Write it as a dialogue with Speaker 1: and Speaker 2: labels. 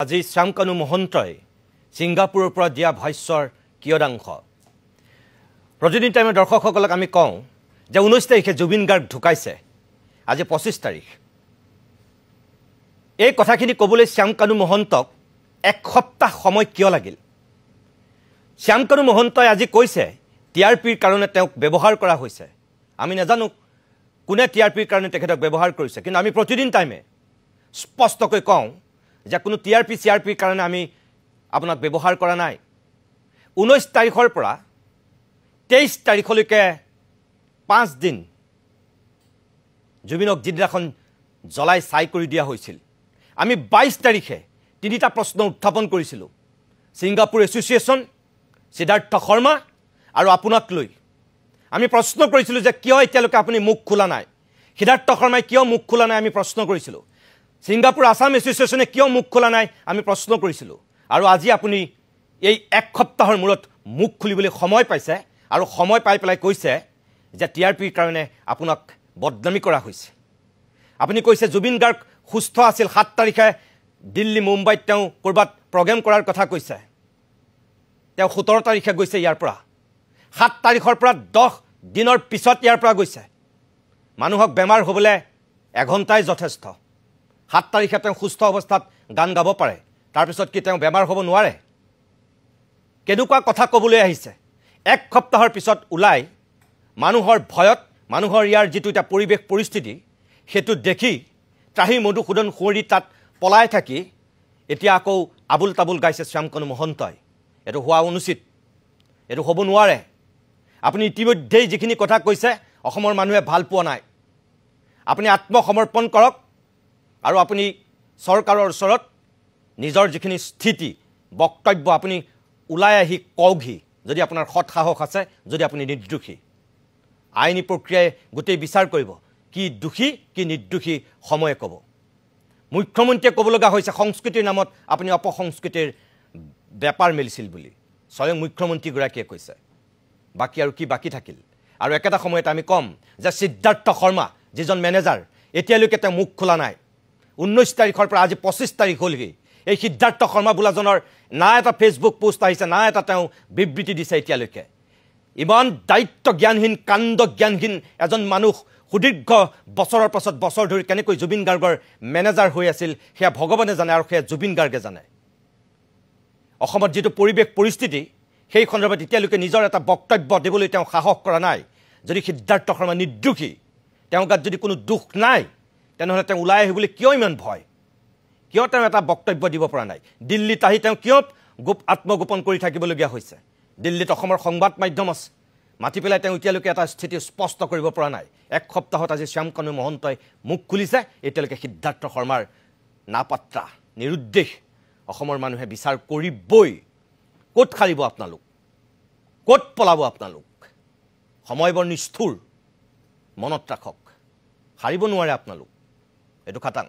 Speaker 1: আজি শ্যামকানু মহন্তই ছিংগাপুৰৰ পৰা দিয়া ভাষ্যৰ কিয়দাংশ প্ৰতিদিন টাইমে দৰ্শকসকলক আমি কওঁ যে 19 তাৰিখে জুবিন গাৰ্গ ঢুকাইছে আজি 25 তাৰিখ এই কথাখিনি ক'বলৈ শ্যামকানু মহন্তক এক সপ্তাহ সময় কিয় লাগিল শ্যামকানু মহন্তই আজি কৈছে টিআৰপিৰ কাৰণে তেওঁক ব্যৱহাৰ কৰা হৈছে আমি নাজানো কোনে টিআৰপিৰ কাৰণে তেখেতক ব্যৱহাৰ কৰিছে কিন্তু আমি প্ৰতিদিন টাইমে স্পষ্টকৈ কওঁ যে কোনো টিআৰপি সিআৰপিৰ কাৰণে আমি আপোনাক ব্যৱহাৰ কৰা নাই 19 তাৰিখৰ পৰা 23 তাৰিখলৈকে 5 দিন জুবিনক জিদ্ৰাখন জ্বলাই চাই কৰি দিয়া হৈছিল আমি 22 তাৰিখে তিনিটা প্ৰশ্ন উত্থাপন কৰিছিলো ছিংগাপুৰ এছ'চিয়েশ্যন সিদ্ধাৰ্থ শৰ্মা আৰু আপোনাক লৈ আমি প্ৰশ্ন কৰিছিলো যে কিয় এতিয়ালৈকে আপুনি মুখ খোলা নাই সিদ্ধাৰ্থ শৰ্মাই কিয় মুখ খোলা নাই আমি প্ৰশ্ন কৰিছিলো ছিংগাপুৰ আসাম এছ'চিয়েশ্যনে কিয় মুখ খোলা নাই আমি প্ৰশ্ন কৰিছিলো আৰু আজি আপুনি এই এক সপ্তাহৰ মূৰত মুখ খুলিবলৈ সময় পাইছে আৰু সময় পাই পেলাই কৈছে যে টিআৰপিৰ কাৰণে আপোনাক বদনামি কৰা হৈছে আপুনি কৈছে জুবিন গাৰ্গ সুস্থ আছিল 7 তাৰিখে দিল্লী মুম্বাইত তেওঁ কৰবাত প্ৰগ্ৰাম কৰাৰ কথা কৈছে তেওঁ 17 তাৰিখে গৈছে ইয়াৰ পৰা 7 তাৰিখৰ পৰা 10 দিনৰ পিছত ইয়াৰ পৰা গৈছে মানুহক বেমাৰ হ'বলে এঘণ্টাই যথেষ্ট 7 তাৰিখে তেওঁ সুস্থ অৱস্থাত গান গাব পাৰে তাৰ পিছত কি তেওঁ বেমাৰ হ'ব নোৱাৰে কেনেকুৱা কথা ক'বলৈ আহিছে এক সপ্তাহৰ পিছত ওলাই মানুহৰ ভয়ত মানুহৰ ইয়াৰ যেটো এটা পৰিবেশ পৰিস্থিতি হেতু দেখি ত্ৰাহি মধুসূদন খুঁৱৰী তাত পলাই থাকি এতিয়া আকৌ আবুল তাবুল গাইছে শ্যামকানু মহন্তই এটো হোৱা অনুচিত এটো হ'ব নোৱাৰে আপুনি ইতিমধ্যেই যিখিনি কথা কৈছে অসমৰ মানুহে ভাল পোৱা নাই আপুনি আত্মসমৰ্পণ কৰক আৰু আপুনি চৰকাৰৰ ওচৰত নিজৰ যিখিনি স্থিতি বক্তব্য আপুনি উলাই আহি কওকহি যদি আপোনাৰ সৎ সাহস আছে যদি আপুনি নিৰ্দোষী আইনী প্ৰক্ৰিয়াই গোটেই বিচাৰ কৰিব কি দোষী কি নিৰ্দোষী সময়ে ক'ব মুখ্যমন্ত্ৰীয়ে ক'ব লগা হৈছে সংস্কৃতিৰ নামত আপুনি অপসংস্কৃতিৰ ব্যাপাৰ মেলিছিল বুলি স্বয়ং মুখ্যমন্ত্ৰী গৰাকীয়ে কৈছে বাকি আৰু কি বাকি থাকিল আৰু একেটা সময়ত আমি কম যে সিদ্ধাৰ্থ শৰ্মা যিজন মেনেজাৰ এতিয়ালৈকে তেওঁ মুখ খোলা নাই 19 তাৰিখৰ পৰা আজি 25 তাৰিখ হ'লহি এই সিদ্ধাৰ্থ শৰ্মা বোলাজনৰ না এটা ফেচবুক পোষ্ট আহিছে না এটা তেওঁ বিবৃতি দিছে এতিয়ালৈকে ইমান দায়িত্ব জ্ঞানহীন কাণ্ড জ্ঞানহীন এজন মানুহ সুদীৰ্ঘ বছৰৰ পাছত বছৰ ধৰি কেনেকৈ জুবিন গাৰ্গৰ মেনেজাৰ হৈ আছিল সেয়া ভগৱানে জানে আৰু সেয়া জুবিন গাৰ্গে জানে অসমত যেটো পৰিবেশ পৰিস্থিতি সেই সন্দৰ্ভত এতিয়ালৈকে নিজৰ এটা বক্তব্য দিবলৈ তেওঁ সাহস কৰা নাই যদি সিদ্ধাৰ্থ শৰ্মা নিৰ্দোষী তেওঁ গাত যদি কোনো দুখ নাই তেনেহলে তেওঁ উলাই আহিবলৈ কিয় ইমান ভয় কিয় তেওঁ এটা বক্তব্য দিব পৰা নাই দিল্লীত আহি তেওঁ কিয় আত্মগোপন কৰি থাকিবলগীয়া হৈছে দিল্লীত অসমৰ সংবাদ মাধ্যম আছে মাতি পেলাই তেওঁ এতিয়ালৈকে এটা স্থিতি স্পষ্ট কৰিব পৰা নাই এক সপ্তাহত আজি শ্যামকানু মহন্তই মুখ খুলিছে এতিয়ালৈকে সিদ্ধাৰ্থ শৰ্মাৰ নাপাত্ৰা নিৰুদ্দেশ অসমৰ মানুহে বিচাৰ কৰিবই ক'ত খালিব আপোনালোক ক'ত পলাব আপোনালোক সময় বৰ নিষ্ঠুৰ মনত ৰাখক হাৰিব নোৱাৰে আপোনালোক এটো খাটাং